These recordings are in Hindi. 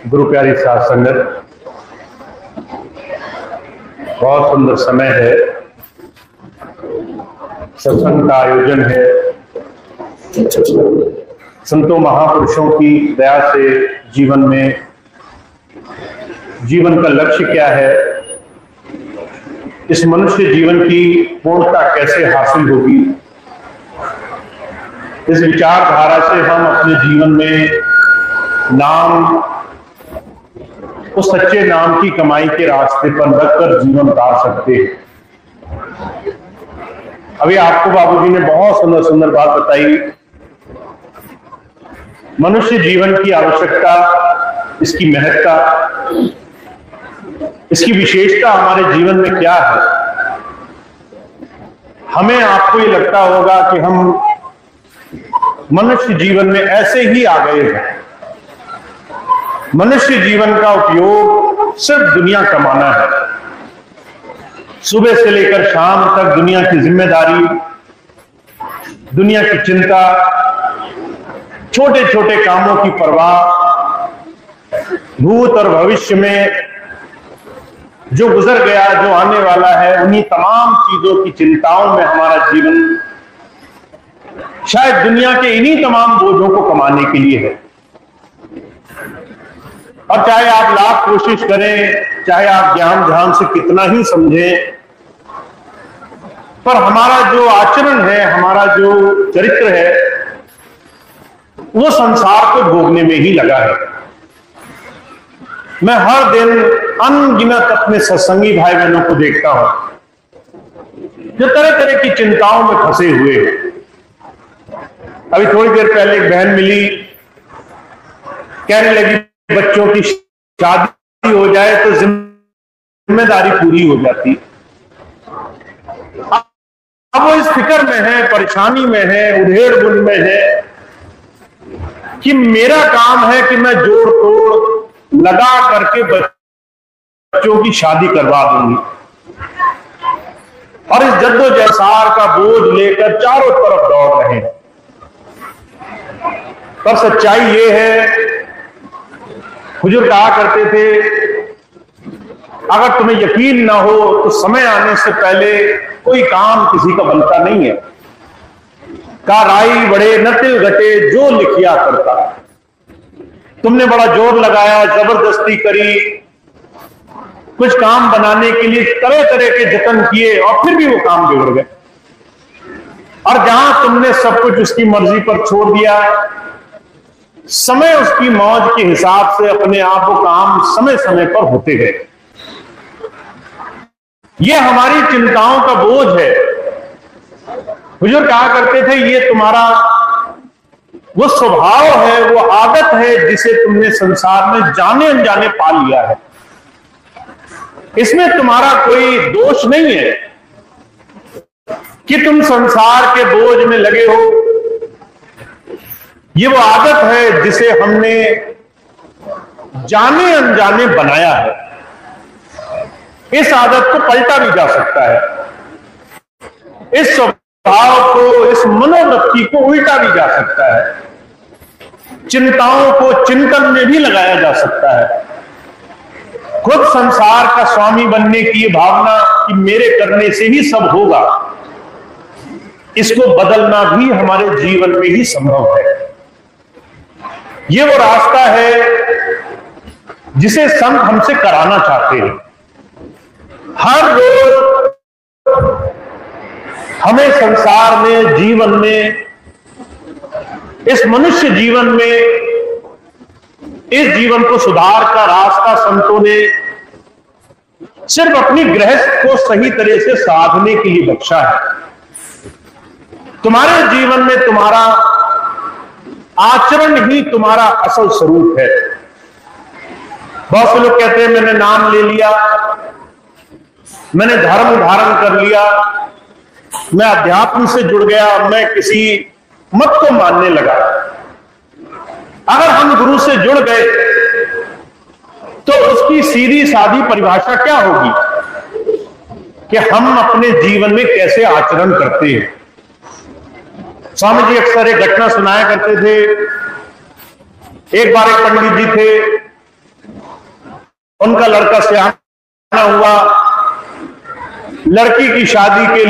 गुरु प्यारी साध संगत, बहुत सुंदर समय है। सत्संग का आयोजन है। संतों महापुरुषों की दया से जीवन का लक्ष्य क्या है, इस मनुष्य जीवन की पूर्णता कैसे हासिल होगी, इस विचारधारा से हम अपने जीवन में नाम, उस सच्चे नाम की कमाई के रास्ते पर लगकर जीवन उतार सकते हैं। अभी आपको बाबूजी ने बहुत सुंदर सुंदर बात बताई। मनुष्य जीवन की आवश्यकता, इसकी महत्ता, इसकी विशेषता हमारे जीवन में क्या है। हमें आपको ये लगता होगा कि हम मनुष्य जीवन में ऐसे ही आ गए हैं। मनुष्य जीवन का उपयोग सिर्फ दुनिया कमाना है। सुबह से लेकर शाम तक दुनिया की जिम्मेदारी, दुनिया की चिंता, छोटे छोटे कामों की परवाह, भूत और भविष्य में जो गुजर गया, जो आने वाला है, उन्हीं तमाम चीजों की चिंताओं में हमारा जीवन शायद दुनिया के इन्हीं तमाम बोझों को कमाने के लिए है। और चाहे आप लाख कोशिश करें, चाहे आप ज्ञान ध्यान से कितना ही समझें, पर हमारा जो आचरण है, हमारा जो चरित्र है, वो संसार को भोगने में ही लगा है। मैं हर दिन अनगिनत अपने सत्संगी भाई बहनों को देखता हूं जो तरह तरह की चिंताओं में फंसे हुए हैं। अभी थोड़ी देर पहले एक बहन मिली, कहने लगी बच्चों की शादी हो जाए तो जिम्मेदारी पूरी हो जाती। अब वो इस फिक्र में है, परेशानी में है, उधेड़-बुन में है कि मेरा काम है कि मैं जोड़ तोड़ लगा करके बच्चों की शादी करवा दूंगी। और इस जद्दोजहद का बोझ लेकर चारों तरफ दौड़ रहे हैं। पर सच्चाई ये है, हुजूर कहा करते थे, अगर तुम्हें यकीन ना हो तो समय आने से पहले कोई काम किसी का बनता नहीं है। का राई बड़े न तिल घटे जो लिखिया करता। तुमने बड़ा जोर लगाया, जबरदस्ती करी, कुछ काम बनाने के लिए तरह तरह के जतन किए और फिर भी वो काम बिगड़ गए। और जहां तुमने सब कुछ उसकी मर्जी पर छोड़ दिया, समय उसकी मौज के हिसाब से अपने आप वो काम समय समय पर होते गए। ये हमारी चिंताओं का बोझ है। हुजूर कहा करते थे, ये तुम्हारा वो स्वभाव है, वो आदत है जिसे तुमने संसार में जाने अनजाने पा लिया है। इसमें तुम्हारा कोई दोष नहीं है कि तुम संसार के बोझ में लगे हो। ये वो आदत है जिसे हमने जाने अनजाने बनाया है। इस आदत को पलटा भी जा सकता है। इस स्वभाव को, इस मनोवृत्ति को उल्टा भी जा सकता है। चिंताओं को चिंतन में भी लगाया जा सकता है। खुद संसार का स्वामी बनने की ये भावना कि मेरे करने से ही सब होगा, इसको बदलना भी हमारे जीवन में ही संभव है। ये वो रास्ता है जिसे संत हमसे कराना चाहते हैं। हर रोज हमें संसार में, जीवन में, इस मनुष्य जीवन में, इस जीवन को सुधार का रास्ता संतों ने सिर्फ अपनी गृहस्थ को सही तरह से साधने के लिए बख्शा है। तुम्हारे जीवन में तुम्हारा आचरण ही तुम्हारा असल स्वरूप है। बहुत से लोग कहते हैं मैंने नाम ले लिया, मैंने धर्म धारण कर लिया, मैं अध्यात्म से जुड़ गया, मैं किसी मत को मानने लगा। अगर हम गुरु से जुड़ गए तो उसकी सीधी सादी परिभाषा क्या होगी कि हम अपने जीवन में कैसे आचरण करते हैं। स्वामी जी अक्सर एक घटना सुनाया करते थे। एक बार एक पंडित जी थे, उनका लड़का सियाना हुआ, लड़के की शादी के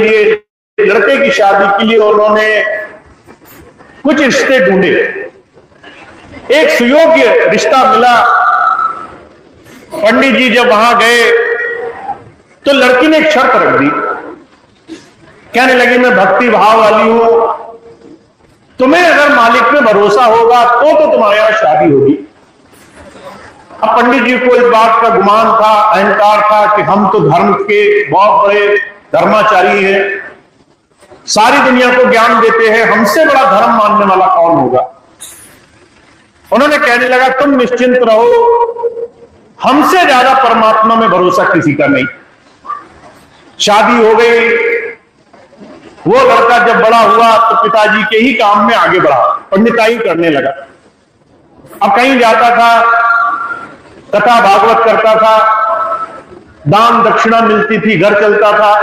लिए उन्होंने कुछ रिश्ते ढूंढे। एक सुयोग्य रिश्ता मिला। पंडित जी जब वहां गए तो लड़की ने एक शर्त रख दी, कहने लगी मैं भक्ति भाव वाली हूं, तुम्हें अगर मालिक में भरोसा होगा तो तुम्हारे यहां शादी होगी। अब पंडित जी को इस बात का गुमान था, अहंकार था कि हम तो धर्म के बहुत बड़े धर्माचारी हैं, सारी दुनिया को ज्ञान देते हैं, हमसे बड़ा धर्म मानने वाला कौन होगा। उन्होंने कहने लगा तुम निश्चिंत रहो, हमसे ज्यादा परमात्मा में भरोसा किसी का नहीं। शादी हो गई। वो लड़का जब बड़ा हुआ तो पिताजी के ही काम में आगे बढ़ा, पंडिताई करने लगा। अब कहीं जाता था, कथा भागवत करता था, दान दक्षिणा मिलती थी, घर चलता था।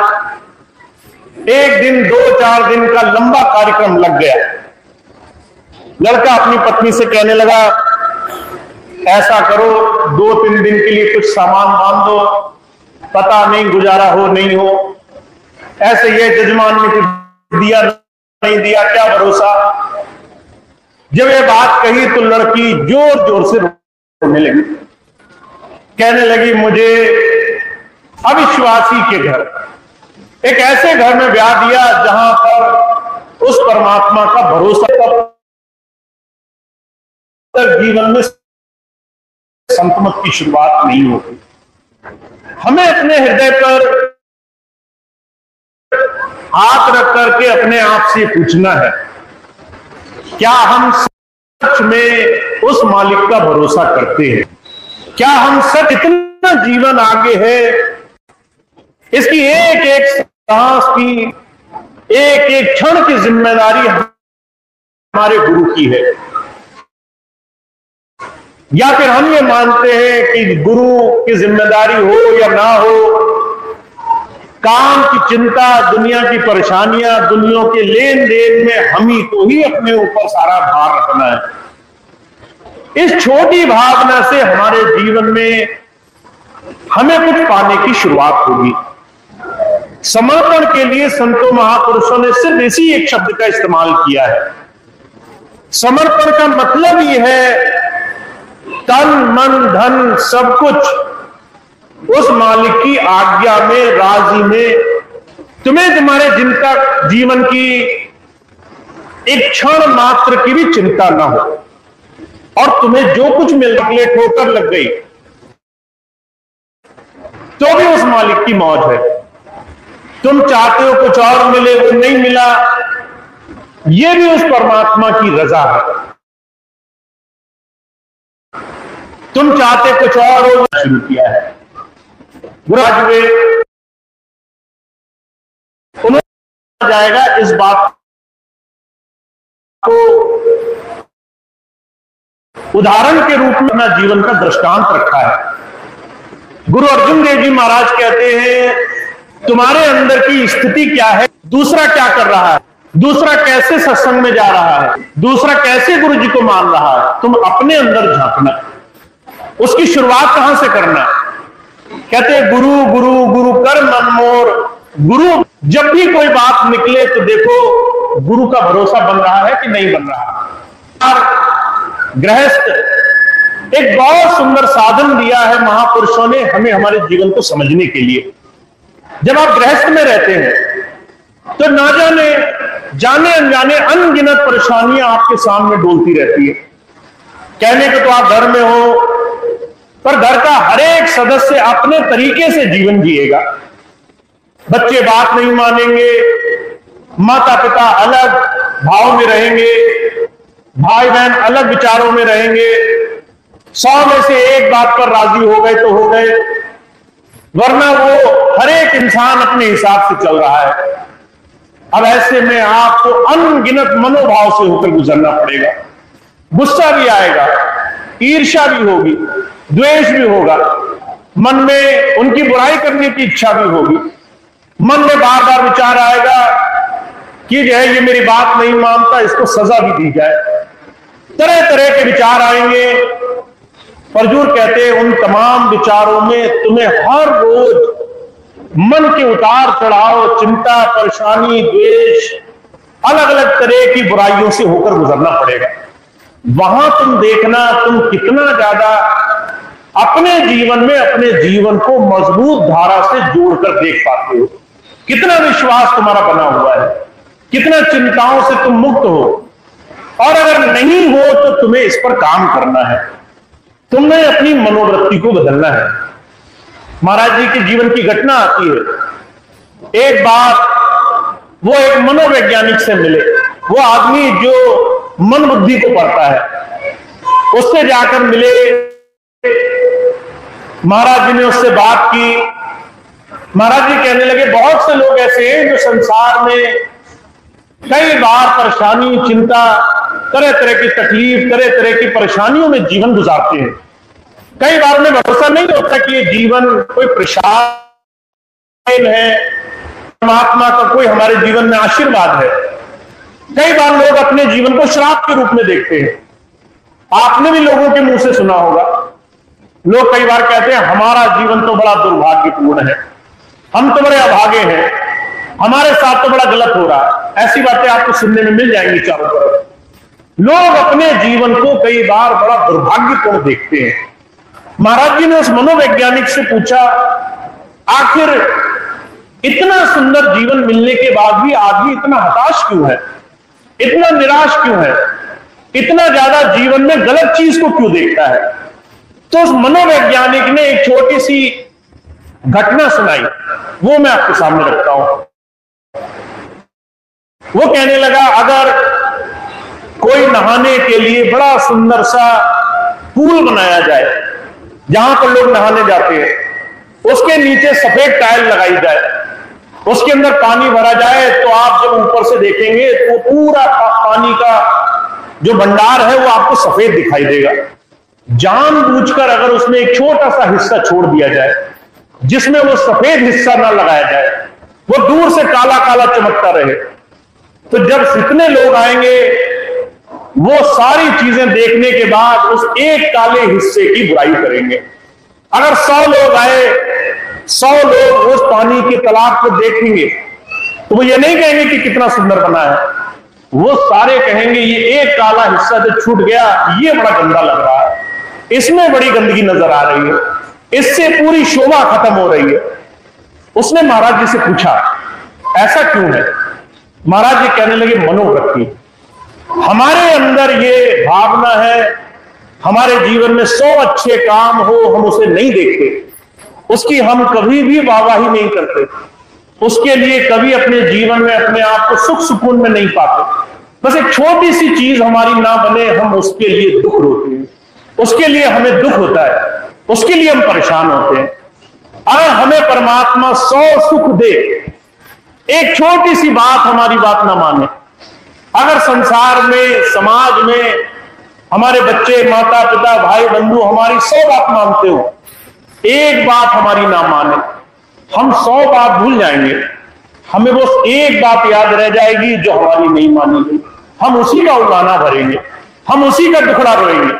एक दिन 2-4 दिन का लंबा कार्यक्रम लग गया। लड़का अपनी पत्नी से कहने लगा ऐसा करो 2-3 दिन के लिए कुछ सामान बांध दो, पता नहीं गुजारा हो नहीं हो। ऐसे ये जजमान ने कुछ दिया नहीं दिया, क्या भरोसा। जब ये बात कही तो लड़की जोर जोर से रोने लगी, कहने लगी मुझे अविश्वासी के घर, एक ऐसे घर में ब्याह दिया जहां पर उस परमात्मा का भरोसा जीवन में संतमत की शुरुआत नहीं होती। हमें अपने हृदय पर हाथ रख करके अपने आप से पूछना है, क्या हम सच में उस मालिक का भरोसा करते हैं? क्या हम सच इतना जीवन आगे है, इसकी एक एक सांस की, एक एक क्षण की जिम्मेदारी हमारे गुरु की है? या फिर हम ये मानते हैं कि गुरु की जिम्मेदारी हो या ना हो, काम की चिंता, दुनिया की परेशानियां, दुनिया के लेन देन में हम ही को ही अपने ऊपर सारा भार रखना है। इस छोटी भावना से हमारे जीवन में हमें कुछ पाने की शुरुआत होगी। समर्पण के लिए संतों महापुरुषों ने सिर्फ इसी एक शब्द का इस्तेमाल किया है। समर्पण का मतलब ही है तन मन धन सब कुछ उस मालिक की आज्ञा में, राजी में, तुम्हें तुम्हारे जीवन की एक क्षण मात्र की भी चिंता ना हो, और तुम्हें जो कुछ मिल निकले, ठोकर लग गई तो भी उस मालिक की मौज है। तुम चाहते हो कुछ और मिले, वो नहीं मिला, ये भी उस परमात्मा की रजा है। तुम चाहते कुछ और हो, शुरू किया है। गुरु उन्होंने जाएगा इस बात को उदाहरण के रूप में अपना जीवन का दृष्टांत रखा है। गुरु अर्जुन देव जी महाराज कहते हैं तुम्हारे अंदर की स्थिति क्या है, दूसरा क्या कर रहा है, दूसरा कैसे सत्संग में जा रहा है, दूसरा कैसे गुरु जी को मान रहा है, तुम अपने अंदर झांकना। उसकी शुरुआत कहां से करना? कहते हैं गुरु गुरु गुरु कर मन मोर। गुरु जब भी कोई बात निकले तो देखो गुरु का भरोसा बन रहा है कि नहीं बन रहा। और गृहस्थ एक बहुत सुंदर साधन दिया है महापुरुषों ने हमें हमारे जीवन को समझने के लिए। जब आप गृहस्थ में रहते हैं तो ना जाने अनजाने अनगिनत परेशानियां आपके सामने डोलती रहती है। कहने को तो आप घर में हो, पर घर का हर एक सदस्य अपने तरीके से जीवन जिएगा। बच्चे बात नहीं मानेंगे, माता पिता अलग भाव में रहेंगे, भाई बहन अलग विचारों में रहेंगे। 100 में से एक बात पर राजी हो गए तो हो गए, वरना वो हर एक इंसान अपने हिसाब से चल रहा है। अब ऐसे में आपको अनगिनत मनोभाव से होकर गुजरना पड़ेगा। गुस्सा भी आएगा, ईर्ष्या भी होगी, द्वेष भी होगा, मन में उनकी बुराई करने की इच्छा भी होगी। मन में बार बार विचार आएगा कि जो है ये मेरी बात नहीं मानता, इसको सजा भी दी जाए। तरह तरह के विचार आएंगे। पर हुजूर कहते हैं उन तमाम विचारों में तुम्हें हर रोज मन के उतार चढ़ाव, चिंता, परेशानी, द्वेष, अलग अलग तरह की बुराइयों से होकर गुजरना पड़ेगा। वहां तुम देखना तुम कितना ज्यादा अपने जीवन में अपने जीवन को मजबूत धारा से जोड़कर देख पाते हो, कितना विश्वास तुम्हारा बना हुआ है, कितना चिंताओं से तुम मुक्त हो। और अगर नहीं हो तो तुम्हें इस पर काम करना है, तुमने अपनी मनोवृत्ति को बदलना है। महाराज जी के जीवन की घटना आती है। एक बार वो एक मनोवैज्ञानिक से मिले, वो आदमी जो मन बुद्धि को पढ़ता है, उससे जाकर मिले। महाराज जी ने उससे बात की। महाराज जी कहने लगे बहुत से लोग ऐसे हैं जो संसार में कई बार परेशानी, चिंता, तरह तरह की तकलीफ, तरह तरह की परेशानियों में जीवन गुजारते हैं। कई बार उन्हें भरोसा नहीं होता कि ये जीवन कोई प्रसाद है, परमात्मा का कोई हमारे जीवन में आशीर्वाद है। कई बार लोग अपने जीवन को श्राप के रूप में देखते हैं। आपने भी लोगों के मुंह से सुना होगा, लोग कई बार कहते हैं हमारा जीवन तो बड़ा दुर्भाग्यपूर्ण है, हम तो बड़े अभागे हैं, हमारे साथ तो बड़ा गलत हो रहा है। ऐसी बातें आपको सुनने में मिल जाएंगी चारों तरफ। लोग अपने जीवन को कई बार बड़ा दुर्भाग्यपूर्ण देखते हैं। महाराज जी ने उस मनोवैज्ञानिक से पूछा, आखिर इतना सुंदर जीवन मिलने के बाद भी आदमी इतना हताश क्यों है, इतना निराश क्यों है, इतना ज्यादा जीवन में गलत चीज को क्यों देखता है? तो उस मनोवैज्ञानिक ने एक छोटी सी घटना सुनाई, वो मैं आपके सामने रखता हूं। वो कहने लगा, अगर कोई नहाने के लिए बड़ा सुंदर सा पूल बनाया जाए जहां पर लोग नहाने जाते हैं, उसके नीचे सफेद टाइल लगाई जाए, उसके अंदर पानी भरा जाए, तो आप जब ऊपर से देखेंगे तो पूरा पानी का जो भंडार है वो आपको सफेद दिखाई देगा। जानबूझकर अगर उसमें एक छोटा सा हिस्सा छोड़ दिया जाए जिसमें वो सफेद हिस्सा ना लगाया जाए, वो दूर से काला काला चमकता रहे, तो जब जितने लोग आएंगे वो सारी चीजें देखने के बाद उस एक काले हिस्से की बुराई करेंगे। अगर 100 लोग आए, 100 लोग उस पानी के तालाब को देखेंगे तो वो ये नहीं कहेंगे कि कितना सुंदर बना है, वो सारे कहेंगे ये एक काला हिस्सा जो छूट गया ये बड़ा गंदा लग रहा है, इसमें बड़ी गंदगी नजर आ रही है, इससे पूरी शोभा खत्म हो रही है। उसने महाराज जी से पूछा ऐसा क्यों है? महाराज जी कहने लगे, मनोवृत्ति। हमारे अंदर ये भावना है, हमारे जीवन में 100 अच्छे काम हो, हम उसे नहीं देखते, उसकी हम कभी भी वाहवाही नहीं करते, उसके लिए कभी अपने जीवन में अपने आप को सुख सुकून में नहीं पाते। बस एक छोटी सी चीज हमारी ना बने, हम उसके लिए दुख रोते हैं, उसके लिए हमें दुख होता है, उसके लिए हम परेशान होते हैं। अगर हमें परमात्मा 100 सुख दे, एक छोटी सी बात हमारी बात ना माने, अगर संसार में, समाज में हमारे बच्चे, माता पिता, भाई बंधु हमारी 100 बात मानते हो, एक बात हमारी ना माने, हम 100 बात भूल जाएंगे, हमें बस एक बात याद रह जाएगी जो हमारी नहीं मानी गई, हम उसी का उलाना भरेंगे, हम उसी का टुकड़ा रोएंगे।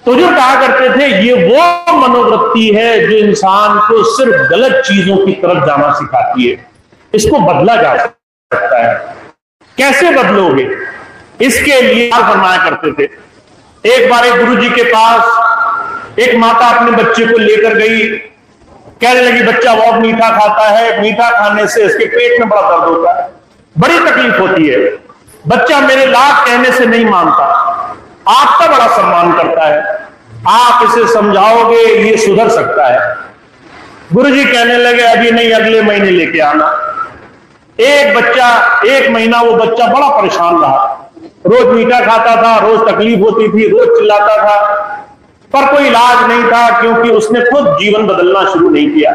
तो जो कहा करते थे, ये वो मनोवृत्ति है जो इंसान को सिर्फ गलत चीजों की तरफ जाना सिखाती है। इसको बदला जा सकता है। कैसे बदलोगे? इसके लिए फरमाया करते थे। एक बार एक गुरुजी के पास एक माता अपने बच्चे को लेकर गई, कहने लगी बच्चा बहुत मीठा खाता है, मीठा खाने से इसके पेट में बड़ा दर्द होता है, बड़ी तकलीफ होती है, बच्चा मेरे लाख कहने से नहीं मानता, आपका बड़ा सम्मान करता है, आप इसे समझाओगे ये सुधर सकता है। गुरुजी कहने लगे अभी नहीं, अगले महीने लेके आना। एक बच्चा, 1 महीना वो बच्चा बड़ा परेशान रहा, रोज मीठा खाता था, रोज तकलीफ होती थी, रोज चिल्लाता था, पर कोई इलाज नहीं था क्योंकि उसने खुद जीवन बदलना शुरू नहीं किया।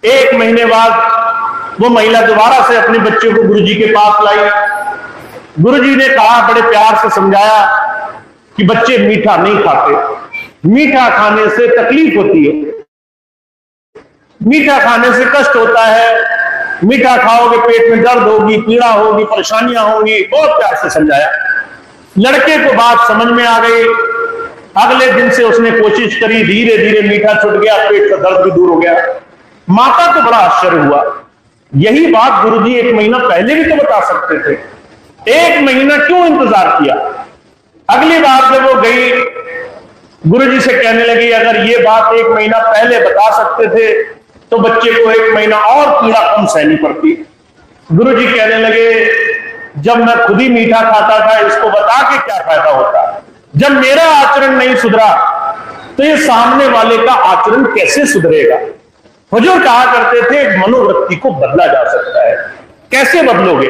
1 महीने बाद वो महिला दोबारा से अपने बच्चे को गुरुजी के पास लाई। गुरुजी ने कहा, बड़े प्यार से समझाया कि बच्चे मीठा नहीं खाते, मीठा खाने से तकलीफ होती है, मीठा खाने से कष्ट होता है, मीठा खाओगे पेट में दर्द होगी, पीड़ा होगी, परेशानियां होंगी। बहुत प्यार से समझाया। लड़के को बात समझ में आ गई। अगले दिन से उसने कोशिश करी, धीरे धीरे मीठा छूट गया, पेट का दर्द भी दूर हो गया। माता को बड़ा आश्चर्य हुआ। यही बात गुरुजी 1 महीना पहले भी तो बता सकते थे, 1 महीना क्यों इंतजार किया? अगली बार जब वो गई, गुरुजी से कहने लगी, अगर ये बात 1 महीना पहले बता सकते थे तो बच्चे को 1 महीना और पीड़ा कम सहनी पड़ती। गुरुजी कहने लगे, जब मैं खुद ही मीठा खाता था, इसको बता के क्या फायदा होता? जब मेरा आचरण नहीं सुधरा तो ये सामने वाले का आचरण कैसे सुधरेगा? हुजूर कहा करते थे, मनोवृत्ति को बदला जा सकता है। कैसे बदलोगे?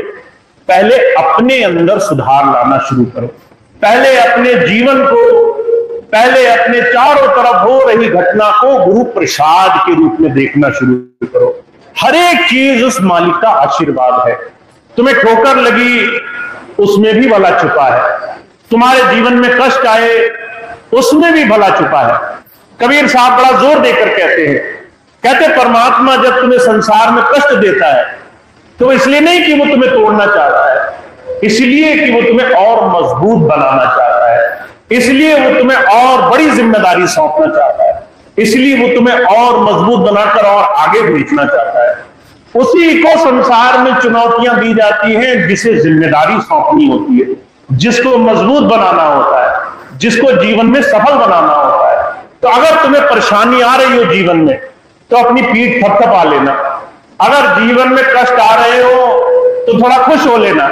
पहले अपने अंदर सुधार लाना शुरू करो। पहले अपने जीवन को, पहले अपने चारों तरफ हो रही घटना को गुरु प्रसाद के रूप में देखना शुरू करो। हर एक चीज उस मालिक का आशीर्वाद है। तुम्हें ठोकर लगी, उसमें भी भला छुपा है। तुम्हारे जीवन में कष्ट आए, उसमें भी भला छुपा है। कबीर साहब बड़ा जोर देकर कहते परमात्मा जब तुम्हें संसार में कष्ट देता है तो इसलिए नहीं कि वो तुम्हें तोड़ना चाहता है, इसलिए कि वो तुम्हें और मजबूत बनाना चाहता है, इसलिए वो तुम्हें और बड़ी जिम्मेदारी सौंपना चाहता है, इसलिए वो तुम्हें और मजबूत बनाकर और आगे भेजना चाहता है। उसी को संसार में चुनौतियां दी जाती हैं जिसे जिम्मेदारी सौंपनी होती है, जिसको मजबूत बनाना होता है, जिसको जीवन में सफल बनाना होता है। तो अगर तुम्हें परेशानी आ रही हो जीवन में तो अपनी पीठ थपथपा लेना। अगर जीवन में कष्ट आ रहे हो तो थोड़ा खुश हो लेना।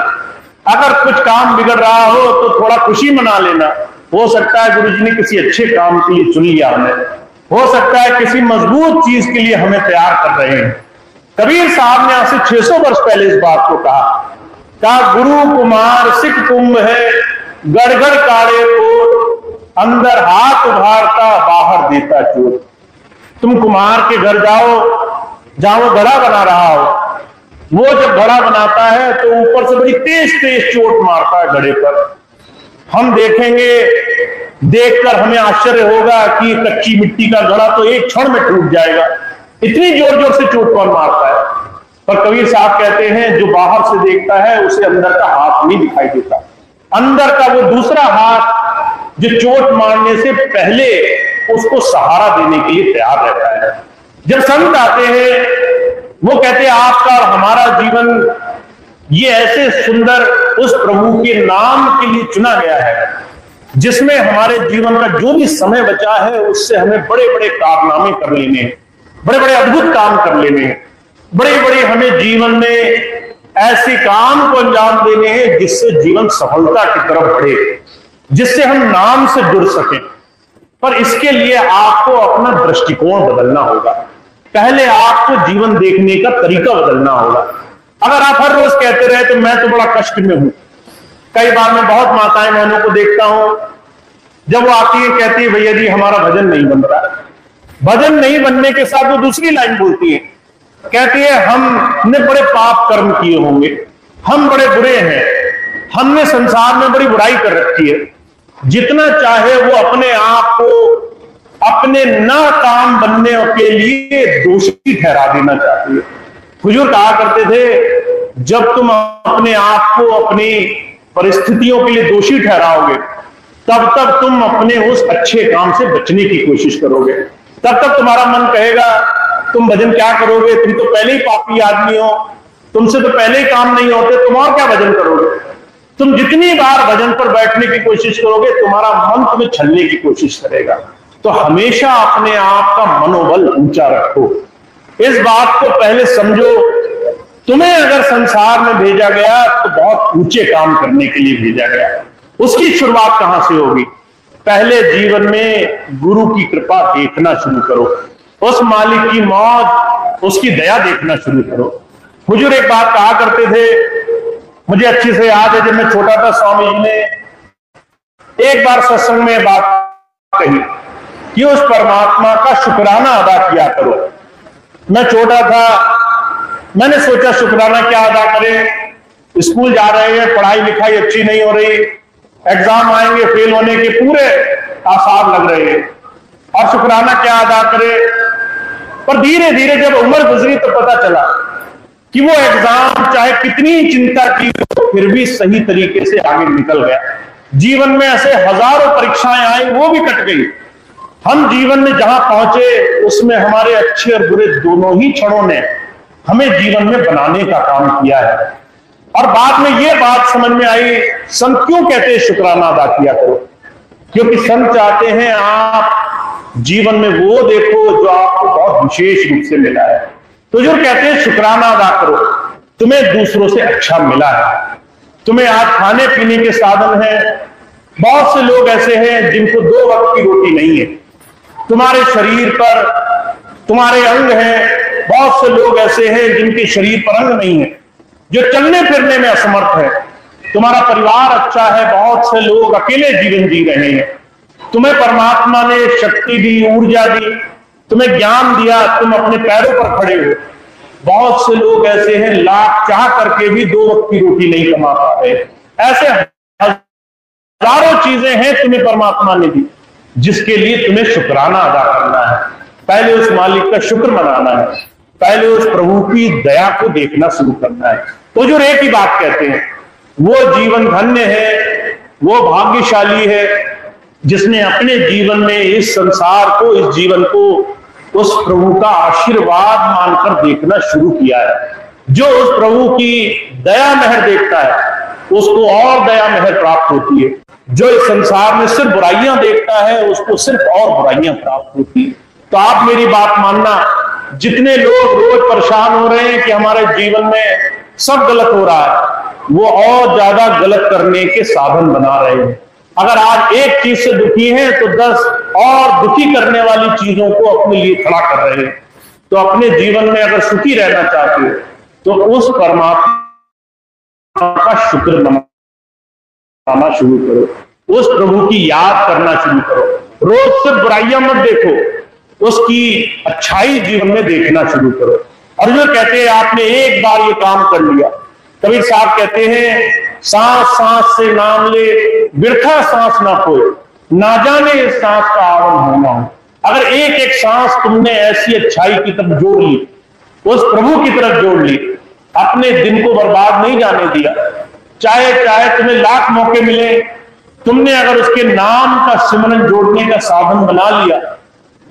अगर कुछ काम बिगड़ रहा हो तो थोड़ा खुशी मना लेना। हो सकता है गुरुजी ने किसी अच्छे काम के लिए चुन लिया हमें, हो सकता है किसी मजबूत चीज के लिए हमें तैयार कर रहे हैं। कबीर साहब ने आज से 600 वर्ष पहले इस बात को कहा गुरु कुमार सिख कुंभ है, गड़गड़ काड़े को अंदर हाथ उभारता बाहर देता चोट। तुम कुमार के घर जाओ जहां वो घड़ा बना रहा हो, वो जब घड़ा बनाता है तो ऊपर से बड़ी तेज तेज चोट मारता है घड़े पर। हम देखेंगे, देखकर हमें आश्चर्य होगा कि कच्ची मिट्टी का घड़ा तो एक क्षण में टूट जाएगा, इतनी जोर जोर से चोट कौन मारता है। पर कबीर साहब कहते हैं जो बाहर से देखता है उसे अंदर का हाथ नहीं दिखाई देता। अंदर का वो दूसरा हाथ जो चोट मारने से पहले उसको सहारा देने के लिए तैयार रहता है। जब संत आते हैं वो कहते हैं आपका और हमारा जीवन ये ऐसे सुंदर उस प्रभु के नाम के लिए चुना गया है जिसमें हमारे जीवन का जो भी समय बचा है उससे हमें बड़े बड़े कारनामे कर लेने हैं, बड़े बड़े अद्भुत काम कर लेने हैं, बड़े बड़े हमें जीवन में ऐसे काम को अंजाम देने हैं जिससे जीवन सफलता की तरफ बढ़े, जिससे हम नाम से जुड़ सकें। पर इसके लिए आपको अपना दृष्टिकोण बदलना होगा। पहले आपको जीवन देखने का तरीका बदलना होगा। अगर आप हर रोज कहते रहे तो मैं तो बड़ा कष्ट में हूं। कई बार मैं बहुत माताएं बहनों को देखता हूं, जब वो आती है कहती है भैया जी हमारा भजन नहीं बन रहा। भजन नहीं बनने के साथ वो दूसरी लाइन बोलती है, कहती है हमने बड़े पाप कर्म किए होंगे, हम बड़े बुरे हैं, हमने संसार में बड़ी बुराई कर रखी है। जितना चाहे वो अपने आप को अपने नाकाम बनने के लिए दोषी ठहरा देना चाहती है। हुजूर कहा करते थे जब तुम अपने आप को अपनी परिस्थितियों के लिए दोषी ठहराओगे तब तक तुम अपने उस अच्छे काम से बचने की कोशिश करोगे। तब तक तुम्हारा मन कहेगा तुम भजन क्या करोगे, तुम तो पहले ही पापी आदमी हो, तुमसे तो पहले ही काम नहीं होते, तुम और क्या भजन करोगे। तुम जितनी बार भजन पर बैठने की कोशिश करोगे तुम्हारा मन तुम्हें छलने की कोशिश करेगा। तो हमेशा अपने आप का मनोबल ऊंचा रखो। इस बात को पहले समझो, तुम्हें अगर संसार में भेजा गया तो बहुत ऊंचे काम करने के लिए भेजा गया। उसकी शुरुआत कहां से होगी? पहले जीवन में गुरु की कृपा देखना शुरू करो, उस मालिक की मौज, उसकी दया देखना शुरू करो। हुजूर एक बात कहा करते थे, मुझे अच्छी से याद है, जब मैं छोटा था स्वामी जी ने एक बार सत्संग में बात कही कि उस परमात्मा का शुक्राना अदा किया करो। मैं छोटा था, मैंने सोचा शुक्राना क्या अदा करें, स्कूल जा रहे हैं, पढ़ाई लिखाई अच्छी नहीं हो रही, एग्जाम आएंगे, फेल होने के पूरे आसार लग रहे हैं, और शुक्राना क्या अदा करें। पर धीरे धीरे जब उम्र गुजरी तो पता चला कि वो एग्जाम चाहे कितनी चिंता की फिर भी सही तरीके से आगे निकल गया। जीवन में ऐसे हजारों परीक्षाएं आई, वो भी कट गई। हम जीवन में जहां पहुंचे उसमें हमारे अच्छे और बुरे दोनों ही क्षणों ने हमें जीवन में बनाने का काम किया है। और बाद में ये बात समझ में आई, संत क्यों कहते हैं शुक्राना अदा किया करो, क्योंकि संत चाहते हैं आप जीवन में वो देखो जो आपको बहुत विशेष रूप से मिला है। तो जो कहते हैं शुक्राना अदा करो, तुम्हें दूसरों से अच्छा मिला है। तुम्हें आज खाने पीने के साधन हैं, बहुत से लोग ऐसे हैं जिनको 2 वक्त की रोटी नहीं है। तुम्हारे शरीर पर तुम्हारे अंग हैं, बहुत से लोग ऐसे हैं जिनके शरीर पर अंग नहीं है, जो चलने फिरने में असमर्थ है। तुम्हारा परिवार अच्छा है, बहुत से लोग अकेले जीवन जी रहे हैं। तुम्हें परमात्मा ने शक्ति दी, ऊर्जा दी, तुम्हें ज्ञान दिया, तुम अपने पैरों पर खड़े हो। बहुत से लोग ऐसे हैं लाख चाह करके भी 2 वक्त की रोटी नहीं कमा पाते। ऐसे हजारों चीजें हैं तुम्हें परमात्मा ने दी, जिसके लिए तुम्हें शुक्राना अदा करना है। पहले उस मालिक का शुक्र मनाना है, पहले उस प्रभु की दया को देखना शुरू करना है। तो जो एक ही बात कहते हैं, वो जीवन धन्य है, वो भाग्यशाली है जिसने अपने जीवन में इस संसार को, इस जीवन को उस प्रभु का आशीर्वाद मानकर देखना शुरू किया है। जो उस प्रभु की दया मेहर देखता है उसको और दया मेहर प्राप्त होती है। जो इस संसार में सिर्फ बुराइयां देखता है उसको सिर्फ और बुराइयां प्राप्त होती है। तो आप मेरी बात मानना, जितने लोग रोज परेशान हो रहे हैं कि हमारे जीवन में सब गलत हो रहा है, वो और ज्यादा गलत करने के साधन बना रहे हैं। अगर आज एक चीज से दुखी हैं तो 10 और दुखी करने वाली चीजों को अपने लिए खड़ा कर रहे हैं। तो अपने जीवन में अगर सुखी रहना चाहते हो तो उस परमात्मा का शुक्र मनाना शुरू करो, उस प्रभु की याद करना शुरू करो। रोज सिर्फ बुराइयां मत देखो, उसकी अच्छाई जीवन में देखना शुरू करो। और जो कहते हैं आपने एक बार ये काम कर लिया, कबीर साहब कहते हैं सांस सांस से नाम ले, बिरथा सांस ना खोए, ना जाने इस सांस का आवन होना हो। अगर एक एक सांस तुमने ऐसी अच्छाई की तरफ जोड़ ली, उस प्रभु की तरफ जोड़ ली, अपने दिन को बर्बाद नहीं जाने दिया। चाहे चाहे तुम्हें लाख मौके मिले, तुमने अगर उसके नाम का सिमरन जोड़ने का साधन बना लिया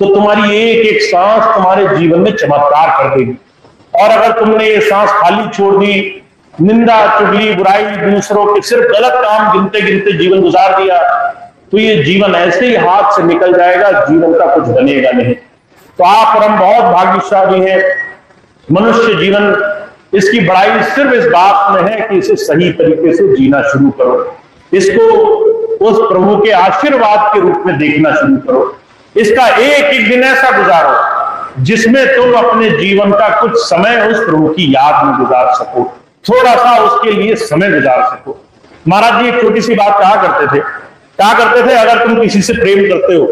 तो तुम्हारी एक एक सांस तुम्हारे जीवन में चमत्कार कर देगी। और अगर तुमने ये सांस खाली छोड़ दी, निंदा चुगली बुराई दूसरों के सिर्फ गलत काम गिनते गिनते जीवन गुजार दिया, तो ये जीवन ऐसे ही हाथ से निकल जाएगा, जीवन का कुछ बनेगा नहीं। तो आप और हम बहुत भाग्यशाली हैं। मनुष्य जीवन, इसकी बड़ाई सिर्फ इस बात में है कि इसे सही तरीके से जीना शुरू करो, इसको उस प्रभु के आशीर्वाद के रूप में देखना शुरू करो। इसका एक एक दिन ऐसा गुजारो जिसमें तुम अपने जीवन का कुछ समय उस प्रभु की याद में गुजार सको, थोड़ा सा उसके लिए समय गुजार सको। महाराज जी एक छोटी सी बात कहा करते थे, अगर तुम किसी से प्रेम करते हो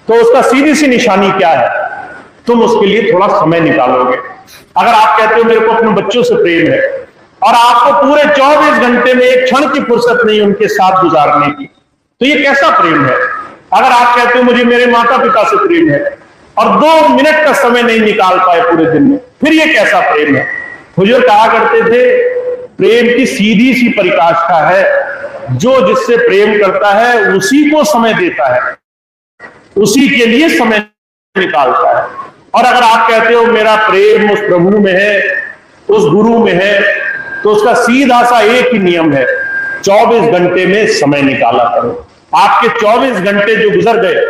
तो उसका सीधी सी निशानी क्या है, तुम उसके लिए थोड़ा समय निकालोगे। अगर आप कहते हो मेरे को अपने बच्चों से प्रेम है और आपको पूरे 24 घंटे में एक क्षण की फुर्सत नहीं उनके साथ गुजारने की, तो ये कैसा प्रेम है। अगर आप कहते हो मुझे मेरे माता पिता से प्रेम है और 2 मिनट का समय नहीं निकाल पाए पूरे दिन में, फिर ये कैसा प्रेम है। हुजूर कहा करते थे प्रेम की सीधी सी परिकाष्ठा है, जो जिससे प्रेम करता है उसी को समय देता है, उसी के लिए समय निकालता है। और अगर आप कहते हो मेरा प्रेम उस प्रभु में है, उस गुरु में है, तो उसका सीधा सा एक ही नियम है, 24 घंटे में समय निकाला करो। आपके 24 घंटे जो गुजर गए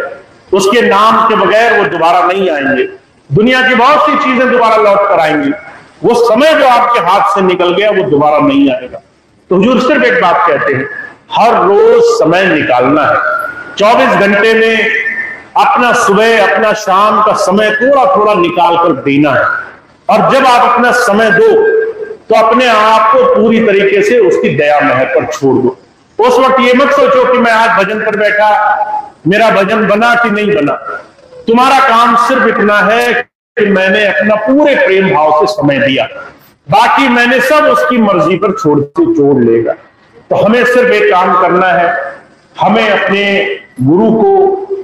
उसके नाम के बगैर वो दोबारा नहीं आएंगे। दुनिया की बहुत सी चीजें दोबारा लौट कर आएंगी, वो समय जो आपके हाथ से निकल गया वो दोबारा नहीं आएगा। तो हुजूर सिर्फ एक बात कहते हैं, हर रोज समय निकालना है। 24 घंटे में अपना सुबह अपना शाम का समय थोड़ा थोड़ा निकाल कर देना है। और जब आप अपना समय दो तो अपने आप को पूरी तरीके से उसकी दया मेहर पर छोड़ दो। उस वक्त ये मत सोचो कि मैं आज भजन पर बैठा, मेरा भजन बना कि नहीं बना। तुम्हारा काम सिर्फ इतना है कि मैंने अपना पूरे प्रेम भाव से समय दिया, बाकी मैंने सब उसकी मर्जी पर छोड़ लेगा। तो हमें सिर्फ एक काम करना है, हमें अपने गुरु को,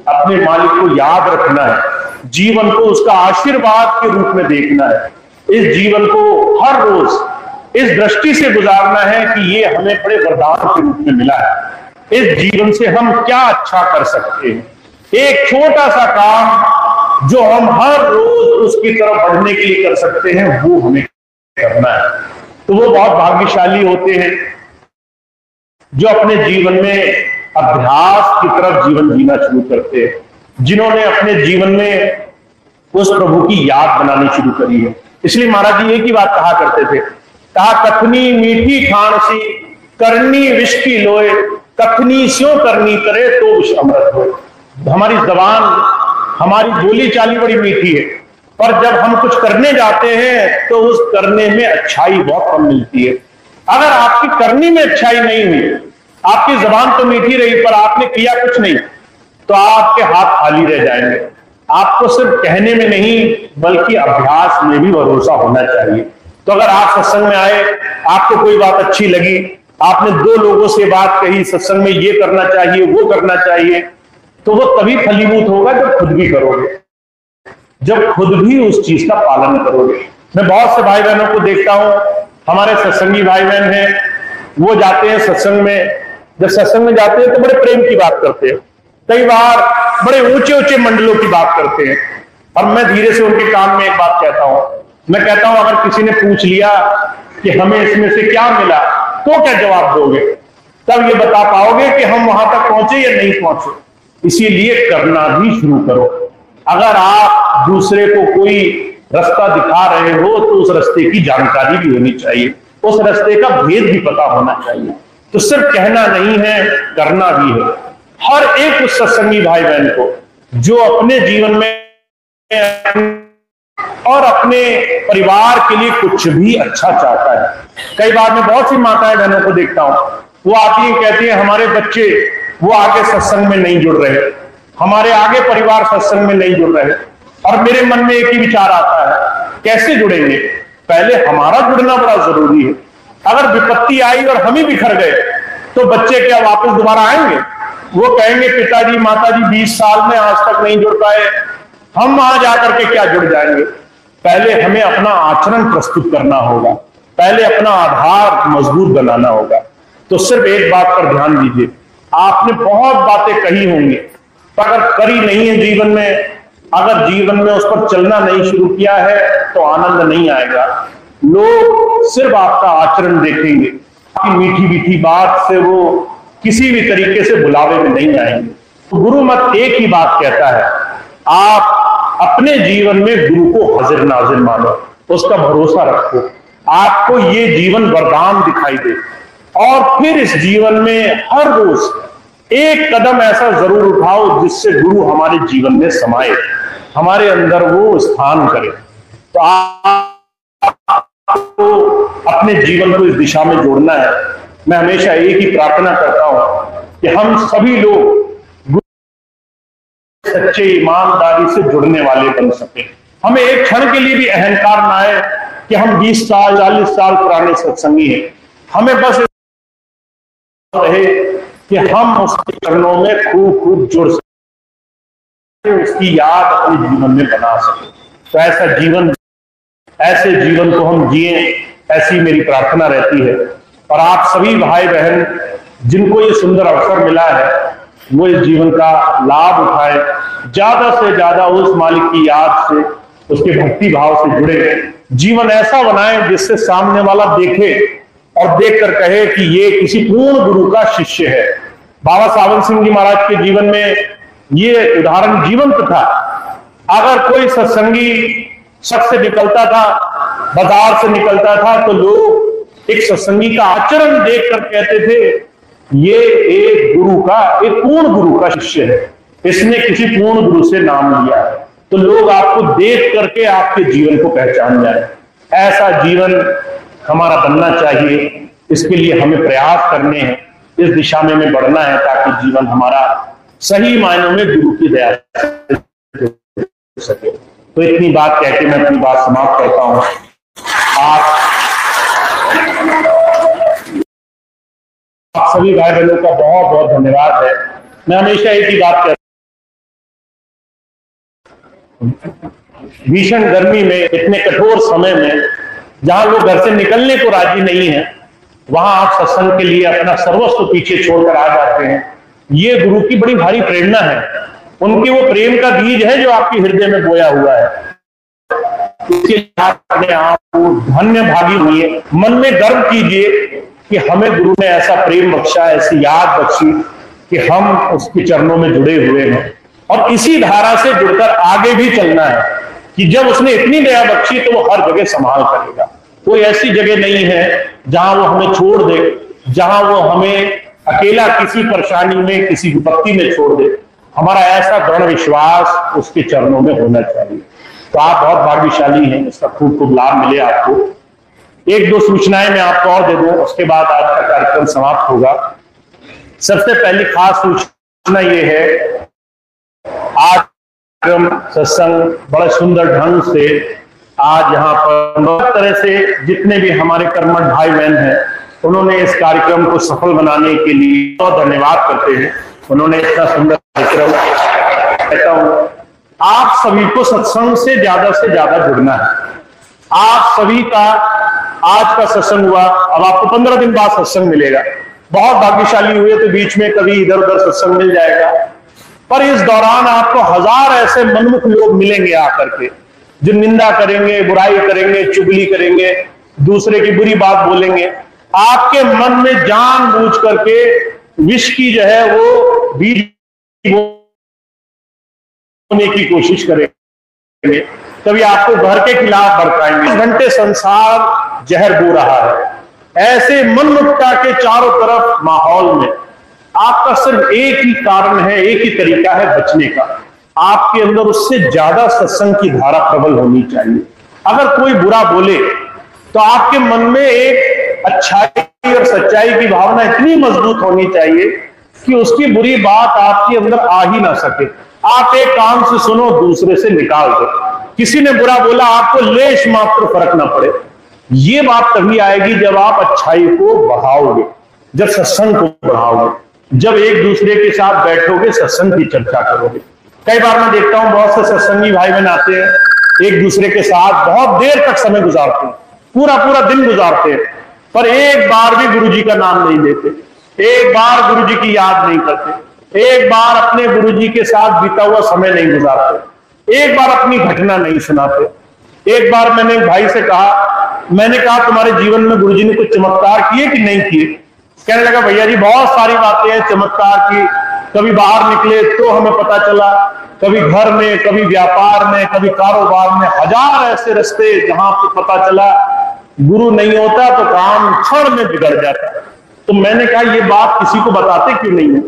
अपने मालिक को याद रखना है, जीवन को उसका आशीर्वाद के रूप में देखना है। इस जीवन को हर रोज इस दृष्टि से गुजारना है कि ये हमें बड़े वरदान के रूप में मिला है। इस जीवन से हम क्या अच्छा कर सकते हैं। एक छोटा सा काम जो हम हर रोज उसकी तरफ बढ़ने के लिए कर सकते हैं, वो हमें करना है। तो वो बहुत भाग्यशाली होते हैं जो अपने जीवन में अभ्यास की तरफ जीवन जीना शुरू करते हैं, जिन्होंने अपने जीवन में उस प्रभु की याद बनानी शुरू करी है। इसलिए महाराज जी एक ही बात कहा करते थे, कहा कथनी मीठी खान सी करनी विष की लोए, कथनी स्यों करनी करे तो विष अमृत हो। हमारी जबान, हमारी बोली चाली बड़ी मीठी है, पर जब हम कुछ करने जाते हैं तो उस करने में अच्छाई बहुत कम मिलती है। अगर आपकी करनी में अच्छाई नहीं हुई, आपकी जबान तो मीठी रही पर आपने किया कुछ नहीं, तो आपके हाथ खाली रह जाएंगे। आपको सिर्फ कहने में नहीं बल्कि अभ्यास में भी भरोसा होना चाहिए। तो अगर आप सत्संग में आए, आपको कोई बात अच्छी लगी, आपने दो लोगों से बात कही सत्संग में ये करना चाहिए वो करना चाहिए, तो वो तभी फलीभूत होगा जब खुद भी करोगे, जब खुद भी उस चीज का पालन करोगे। मैं बहुत से भाई बहनों को देखता हूं, हमारे सत्संगी भाई बहन हैं, वो जाते हैं सत्संग में, जब सत्संग में जाते हैं तो बड़े प्रेम की बात करते हैं, कई बार बड़े ऊंचे ऊंचे मंडलों की बात करते हैं। और मैं धीरे से उनके कान में एक बात कहता हूं, मैं कहता हूं अगर किसी ने पूछ लिया कि हमें इसमें से क्या मिला, तो क्या जवाब दोगे? तब ये बता पाओगे कि हम वहां तक पहुंचे या नहीं पहुंचे। इसीलिए करना भी शुरू करो। अगर आप दूसरे को कोई रास्ता दिखा रहे हो तो उस रास्ते की जानकारी भी होनी चाहिए, उस रास्ते का भेद भी पता होना चाहिए। तो सिर्फ कहना नहीं है, करना भी है। हर एक उस सत्संगी भाई बहन को जो अपने जीवन में और अपने परिवार के लिए कुछ भी अच्छा चाहता है। कई बार मैं बहुत सी माताएं बहनों को देखता हूं, वो आती है कहती है हमारे बच्चे वो आगे सत्संग में नहीं जुड़ रहे, हमारे आगे परिवार सत्संग में नहीं जुड़ रहे। और मेरे मन में एक ही विचार आता है, कैसे जुड़ेंगे? पहले हमारा जुड़ना बड़ा जरूरी है। अगर विपत्ति आई और हम ही बिखर गए तो बच्चे क्या वापस दोबारा आएंगे? वो कहेंगे पिताजी माताजी 20 साल में आज तक नहीं जुड़ पाए, हम वहां जाकर के क्या जुड़ जाएंगे? पहले हमें अपना आचरण प्रस्तुत करना होगा, पहले अपना आधार मजबूत बनाना होगा। तो सिर्फ एक बात पर ध्यान दीजिए, आपने बहुत बातें कही होंगी, पर अगर करी नहीं है जीवन में, अगर जीवन में उस पर चलना नहीं शुरू किया है तो आनंद नहीं आएगा। लोग सिर्फ आपका आचरण देखेंगे, आपकी मीठी मीठी बात से वो किसी भी तरीके से बुलावे में नहीं आएंगे। तो गुरु मत एक ही बात कहता है, आप अपने जीवन में गुरु को हाजिर नाजिर मानो, उसका भरोसा रखो, आपको ये जीवन वरदान दिखाई दे। और फिर इस जीवन में हर रोज एक कदम ऐसा जरूर उठाओ जिससे गुरु हमारे जीवन में समाये, हमारे अंदर वो स्थान करे। तो आपको अपने जीवन को इस दिशा में जोड़ना है। मैं हमेशा एक ही प्रार्थना करता हूं कि हम सभी लोग सच्चे ईमानदारी से जुड़ने वाले बन सके। हमें एक क्षण के लिए भी अहंकार ना आए कि हम 20 साल 40 साल पुराने सत्संगी हैं। हमें बस रहे कि हम उसके चरणों में खूब खूब जुड़ सके, उसकी याद अपने जीवन में बना सके। तो ऐसे जीवन को हम जिए, ऐसी मेरी प्रार्थना रहती है। और आप सभी भाई बहन जिनको ये सुंदर अवसर मिला है, वो इस जीवन का लाभ उठाए, ज्यादा से ज्यादा उस मालिक की याद से, उसके भक्ति भाव से जुड़े, जीवन ऐसा बनाए जिससे सामने वाला देखे और देखकर कहे कि ये किसी पूर्ण गुरु का शिष्य है। बाबा सावन सिंह जी महाराज के जीवन में ये उदाहरण जीवंत था। अगर कोई सत्संगी शख्स से निकलता था, बाजार से निकलता था, तो लोग एक सत्संगी का आचरण देखकर कहते थे ये एक गुरु का, एक पूर्ण गुरु का शिष्य है, इसने किसी पूर्ण गुरु से नाम लिया है। तो लोग आपको देख करके आपके जीवन को पहचान जाए। ऐसा जीवन हमारा बनना चाहिए। इसके लिए हमें प्रयास करने हैं, इस दिशा में हमें बढ़ना है ताकि जीवन हमारा सही मायनों में गुरु की दया से सके। तो इतनी बात कहकर मैं अपनी बात समाप्त करता हूं। आप सभी भाई बहनों का बहुत बहुत धन्यवाद है। मैं हमेशा एक ही बात कहता हूं, भीषण गर्मी में, इतने कठोर समय में, जहां लोग घर से निकलने को राजी नहीं है, वहां आप सत्संग के लिए अपना सर्वस्व पीछे छोड़कर आ जाते हैं। ये गुरु की बड़ी भारी प्रेरणा है। उनके वो प्रेम का बीज है जो आपके हृदय में बोया हुआ है। इसके अपने आप को धन्य भागी हुई, मन में गर्व कीजिए कि हमें गुरु ने ऐसा प्रेम बख्शा, ऐसी याद बख्शी कि हम उसके चरणों में जुड़े हुए हैं और इसी धारा से जुड़कर आगे भी चलना है कि जब उसने इतनी दया बख्शी तो वो हर जगह संभाल करेगा। कोई ऐसी जगह नहीं है जहां वो हमें छोड़ दे, जहां वो हमें अकेला किसी परेशानी में, किसी विपत्ति में छोड़ दे। हमारा ऐसा दृढ़ विश्वास उसके चरणों में होना चाहिए। तो आप बहुत भाग्यशाली हैं, इसका खूब खूब लाभ मिले आपको। एक दो सूचनाएं मैं आपको और दे दूं, उसके बाद आज का कार्यक्रम समाप्त होगा। सबसे पहली खास सूचना ये है, आज सत्संग बड़े सुंदर ढंग से आज यहाँ पर तरह से जितने भी हमारे कर्मठ भाई बहन हैं उन्होंने इस कार्यक्रम को सफल बनाने के लिए बहुत धन्यवाद करते हैं। उन्होंने इतना सुंदर कार्यक्रम, कहता हूं आप सभी को सत्संग से ज्यादा जुड़ना है। आप सभी का आज का सत्संग हुआ, अब आपको 15 दिन बाद सत्संग मिलेगा। बहुत भाग्यशाली हुए तो बीच में कभी इधर उधर सत्संग मिल जाएगा, पर इस दौरान आपको 1000 ऐसे मनमुख लोग मिलेंगे आकर के, जो निंदा करेंगे, बुराई करेंगे, चुगली करेंगे, दूसरे की बुरी बात बोलेंगे। आपके मन में जानबूझ करके विष की जो है वो बीज बोने की कोशिश करेंगे, कभी आपको घर के खिलाफ भड़काएंगे। 20 घंटे संसार जहर बो रहा है। ऐसे मनमुक्ता के चारों तरफ माहौल में आपका सिर्फ एक ही कारण है, एक ही तरीका है बचने का। आपके अंदर उससे ज्यादा सत्संग की धारा प्रबल होनी चाहिए। अगर कोई बुरा बोले तो आपके मन में एक अच्छाई और सच्चाई की भावना इतनी मजबूत होनी चाहिए कि उसकी बुरी बात आपके अंदर आ ही ना सके। आप एक कान से सुनो, दूसरे से निकाल दो। किसी ने बुरा बोला, आपको लेश मात्र फर्क ना पड़े। ये बात तभी आएगी जब आप अच्छाई को बढ़ाओगे, जब सत्संग को बढ़ाओगे, जब एक दूसरे के साथ बैठोगे, सत्संग की चर्चा करोगे। कई बार मैं देखता हूं बहुत से सत्संगी भाई बहन आते हैं, एक दूसरे के साथ बहुत देर तक समय गुजारते हैं, पूरा पूरा दिन गुजारते हैं, पर एक बार भी गुरु जी का नाम नहीं लेते, एक बार गुरु जी की याद नहीं करते, एक बार अपने गुरु जी के साथ बीता हुआ समय नहीं गुजारते, एक बार अपनी घटना नहीं सुनाते। एक बार मैंने एक भाई से कहा, मैंने कहा तुम्हारे जीवन में गुरु जी ने कुछ चमत्कार किए कि नहीं किए? कहने लगा भैया जी बहुत सारी बातें हैं चमत्कार की। कभी बाहर निकले तो हमें पता चला, कभी घर में, कभी व्यापार में, कभी कारोबार में, 1000 ऐसे रास्ते जहां पे पता चला गुरु नहीं होता तो काम क्षण में बिगड़ जाता। तो मैंने कहा ये बात किसी को बताते क्यों नहीं है?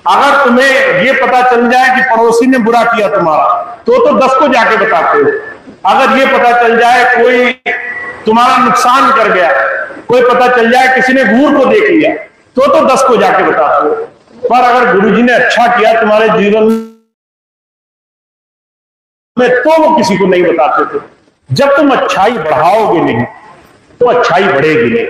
अगर तुम्हें ये पता चल जाए कि पड़ोसी ने बुरा किया तुम्हारा, तो 10 को जाके बताते हो। अगर ये पता चल जाए कोई तुम्हारा नुकसान कर गया, कोई पता चल जाए किसी ने घूर को देख लिया, तो 10 को जाके बताते हो। पर अगर गुरुजी ने अच्छा किया तुम्हारे जीवन में, तो वो किसी को नहीं बताते थे। जब तुम अच्छाई बढ़ाओगे नहीं तो अच्छाई बढ़ेगी नहीं।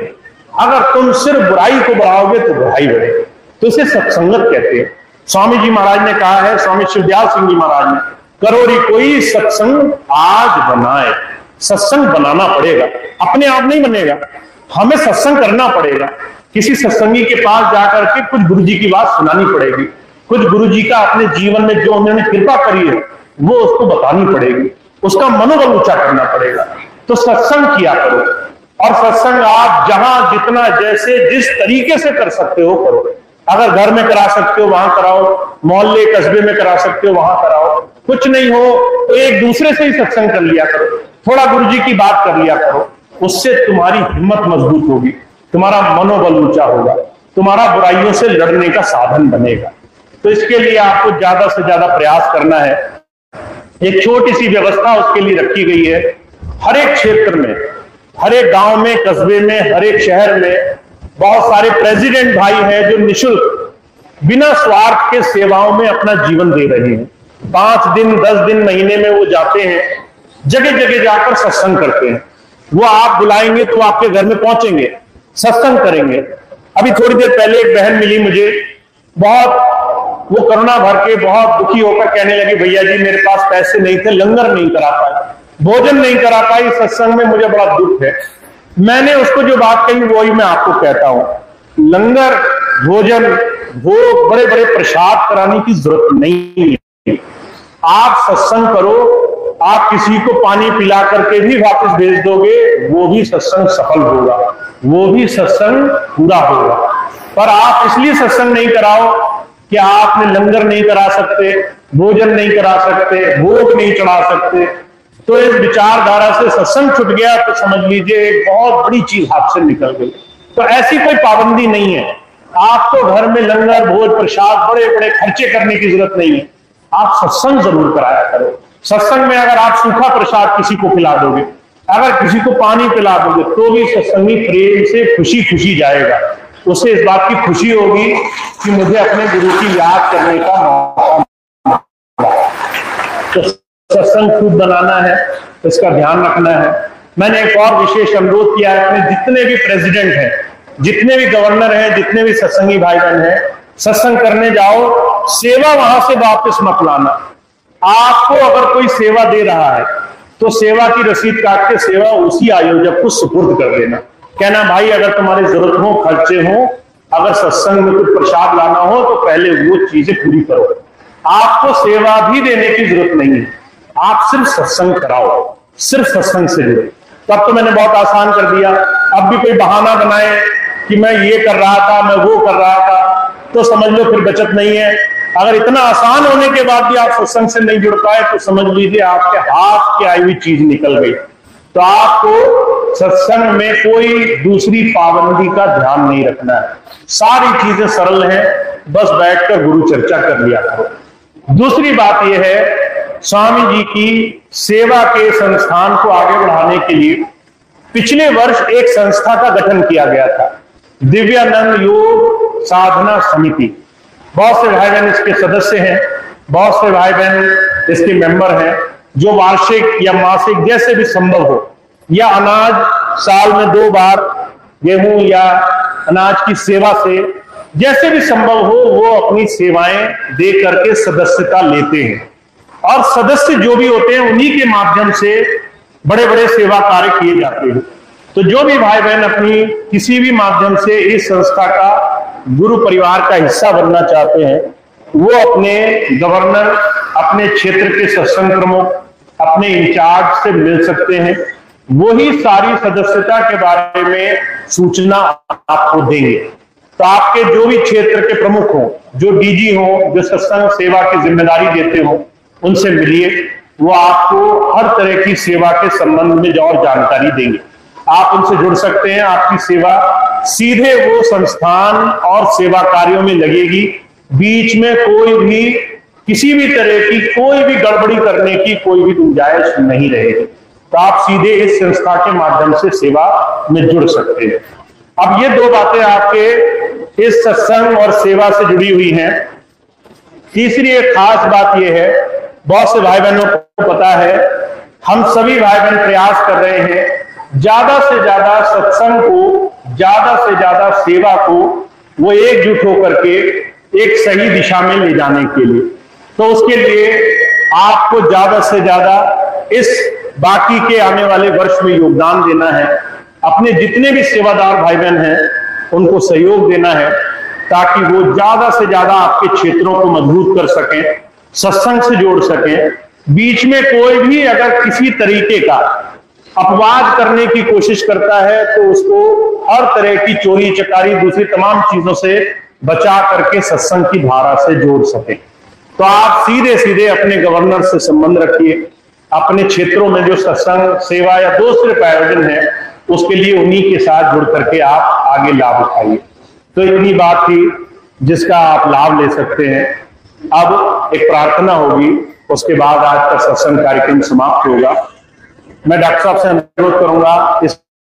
अगर तुम सिर्फ बुराई को बढ़ाओगे तो बुराई बढ़ेगी। तो इसे सत्संगत कहते हैं। स्वामी जी महाराज ने कहा है, स्वामी शिवदयाल सिंह जी महाराज ने, करोरी कोई सत्संग आज बनाए। सत्संग बनाना पड़ेगा, अपने आप नहीं बनेगा, हमें सत्संग करना पड़ेगा। किसी सत्संगी के पास जाकर के कुछ गुरुजी की बात सुनानी पड़ेगी, कुछ गुरुजी का अपने जीवन में जो उन्होंने कृपा करी है वो उसको बतानी पड़ेगी, उसका मनोबल ऊंचा करना पड़ेगा। तो सत्संग किया करो, और सत्संग आप जहां जितना जैसे जिस तरीके से कर सकते हो करो। अगर घर में करा सकते हो वहां कराओ, मोहल्ले कस्बे में करा सकते हो वहां कराओ। कुछ नहीं हो तो एक दूसरे से ही सत्संग कर लिया करो, थोड़ा गुरुजी की बात कर लिया करो। उससे तुम्हारी हिम्मत मजबूत होगी, तुम्हारा मनोबल ऊंचा होगा, तुम्हारा बुराइयों से लड़ने का साधन बनेगा। तो इसके लिए आपको ज्यादा से ज्यादा प्रयास करना है। एक छोटी सी व्यवस्था उसके लिए रखी गई है। हर एक क्षेत्र में, हर एक गांव में, कस्बे में, हर एक शहर में बहुत सारे प्रेसिडेंट भाई हैं जो निःशुल्क बिना स्वार्थ के सेवाओं में अपना जीवन दे रहे हैं। 5 दिन, 10 दिन, महीने में वो जाते हैं, जगह जगह जाकर सत्संग करते हैं। वो आप बुलाएंगे तो आपके घर में पहुंचेंगे, सत्संग करेंगे। अभी थोड़ी देर पहले एक बहन मिली मुझे, बहुत वो करुणा भर के बहुत दुखी होकर कहने लगी, भैया जी मेरे पास पैसे नहीं थे, लंगर नहीं करा पाए, भोजन नहीं करा पाई, सत्संग में मुझे बड़ा दुख है। मैंने उसको जो बात कही वही मैं आपको कहता हूं, लंगर भोजन भोग बड़े बड़े प्रसाद कराने की जरूरत नहीं है। आप सत्संग करो, आप किसी को पानी पिला करके भी वापस भेज दोगे, वो भी सत्संग सफल होगा, वो भी सत्संग पूरा होगा। पर आप इसलिए सत्संग नहीं कराओ कि आपने लंगर नहीं करा सकते, भोजन नहीं करा सकते, भोग नहीं चढ़ा सकते, तो इस विचारधारा से सत्संग छूट गया तो समझ लीजिए एक बहुत बड़ी चीज हाथ से निकल गई। तो ऐसी कोई पाबंदी नहीं है। आपको घर में लंगर भोज प्रसाद बड़े बड़े खर्चे करने की जरूरत नहीं है, आप सत्संग जरूर कराया करो। सत्संग में अगर आप सूखा प्रसाद किसी को पिला दोगे, अगर किसी को पानी पिला दोगे, तो भी सत्संगी प्रेम से खुशी खुशी जाएगा। उसे इस बात की खुशी होगी कि मुझे अपने गुरु की याद करने का मौका। तो सत्संग खूब बनाना है, इसका ध्यान रखना है। मैंने एक और विशेष अनुरोध किया है, अपने जितने भी प्रेसिडेंट हैं, जितने भी गवर्नर हैं, जितने भी सत्संगी भाई बहन हैं, सत्संग करने जाओ, सेवा वहां से वापस मत लाना। आपको अगर कोई सेवा दे रहा है तो सेवा की रसीद काट के सेवा उसी आयोजक को सुपुर्द कर देना। कहना भाई अगर तुम्हारी जरूरत हो, खर्चे हो, अगर सत्संग में कुछ प्रसाद लाना हो तो पहले वो चीजें पूरी करो। आपको सेवा भी देने की जरूरत नहीं है, आप सिर्फ सत्संग कराओ, सिर्फ सत्संग से जुड़े। तब तो मैंने बहुत आसान कर दिया। अब भी कोई बहाना बनाए कि मैं ये कर रहा था, मैं वो कर रहा था, तो समझ लो फिर बचत नहीं है। अगर इतना आसान होने के बाद भी आप सत्संग से नहीं जुड़ पाए तो समझ लीजिए आपके हाथ की आई हुई चीज निकल गई। तो आपको सत्संग में कोई दूसरी पाबंदी का ध्यान नहीं रखना है, सारी चीजें सरल हैं, बस बैठकर गुरु चर्चा कर लिया करो। दूसरी बात यह है, स्वामी जी की सेवा के संस्थान को आगे बढ़ाने के लिए पिछले वर्ष एक संस्था का गठन किया गया था, दिव्यानंद योग साधना समिति। बहुत से भाई बहन इसके सदस्य हैं, बहुत से भाई बहन इसके मेंबर हैं, जो वार्षिक या मासिक जैसे भी संभव हो, या अनाज साल में 2 बार गेहूं या अनाज की सेवा से जैसे भी संभव हो वो अपनी सेवाएं दे करके सदस्यता लेते हैं। और सदस्य जो भी होते हैं उन्हीं के माध्यम से बड़े बड़े सेवा कार्य किए जाते हैं। तो जो भी भाई बहन अपनी किसी भी माध्यम से इस संस्था का गुरु परिवार का हिस्सा बनना चाहते हैं, वो अपने गवर्नर, अपने क्षेत्र के सत्संग प्रमुख, अपने इंचार्ज से मिल सकते हैं। वही सारी सदस्यता के बारे में सूचना आपको देंगे। तो आपके जो भी क्षेत्र के प्रमुख हो, जो डीजी हो, जो सत्संग सेवा की जिम्मेदारी देते हो, उनसे मिलिए। वो आपको हर तरह की सेवा के संबंध में और जानकारी देंगे। आप उनसे जुड़ सकते हैं। आपकी सेवा सीधे वो संस्थान और सेवा कार्यों में लगेगी, बीच में कोई भी किसी भी तरह की कोई भी गड़बड़ी करने की कोई भी गुंजाइश नहीं रहेगी। तो आप सीधे इस संस्था के माध्यम से सेवा में जुड़ सकते हैं। अब ये 2 बातें आपके इस सत्संग और सेवा से जुड़ी हुई हैं। तीसरी एक खास बात यह है, बहुत से भाई बहनों को पता है, हम सभी भाई बहन प्रयास कर रहे हैं ज्यादा से ज्यादा सत्संग को, ज्यादा से ज्यादा सेवा को वो एकजुट होकर के एक सही दिशा में ले जाने के लिए। तो उसके लिए आपको ज्यादा से ज्यादा इस बाकी के आने वाले वर्ष में योगदान देना है। अपने जितने भी सेवादार भाई बहन हैं उनको सहयोग देना है, ताकि वो ज्यादा से ज्यादा आपके क्षेत्रों को मजबूत कर सकें, सत्संग से जोड़ सकें। बीच में कोई भी अगर किसी तरीके का अपवाद करने की कोशिश करता है तो उसको हर तरह की चोरी चकारी दूसरी तमाम चीजों से बचा करके सत्संग की धारा से जोड़ सकें। तो आप सीधे सीधे अपने गवर्नर से संबंध रखिए। अपने क्षेत्रों में जो सत्संग सेवा या दूसरे आयोजन है उसके लिए उन्हीं के साथ जुड़ करके आप आगे लाभ उठाइए। तो इतनी बात थी जिसका आप लाभ ले सकते हैं। अब एक प्रार्थना होगी, उसके बाद आज का सत्संग कार्यक्रम समाप्त होगा। मैं डॉक्टर साहब से अनुरोध करूंगा इस